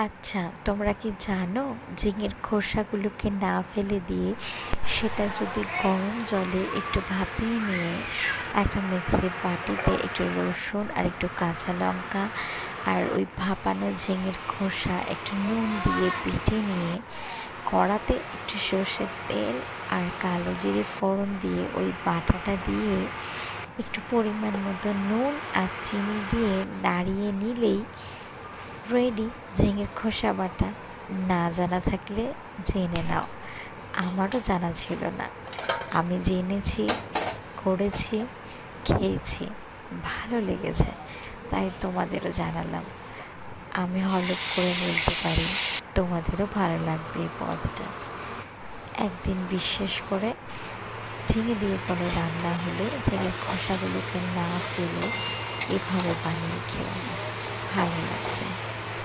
আচ্ছা, তোমরা কি জানো ঝিঙের খোসাগুলোকে না ফেলে দিয়ে সেটা যদি গরম জলে একটু ভাপিয়ে নিয়ে একটা মিক্সির বাটিতে একটু রসুন আর একটু কাঁচা লঙ্কা আর ওই ভাপানো ঝিঙের খোসা একটু নুন দিয়ে বেটে নিয়ে কড়াতে একটু সর্ষের তেল আর কালো জিরে ফোড়ন দিয়ে ওই বাটাটা দিয়ে একটু পরিমাণ মতো নুন আর চিনি দিয়ে নাড়িয়ে নিলেই রেডি ঝিঙের খোসা বাটা। না জানা থাকলে জেনে নাও, আমারও জানা ছিল না। আমি জেনেছি, করেছি, খেয়েছি, ভালো লেগেছে, তাই তোমাদেরও জানালাম। আমি হলপ করে বলতে পারি তোমাদেরও ভালো লাগবে এই পদটা। একদিন বিশেষ করে ঝিঙে দিয়ে কোনো রান্না হলে ঝিঙের খোসাগুলোকে না ফেলে এভাবে বানিয়ে খেও, ভালো লাগবে।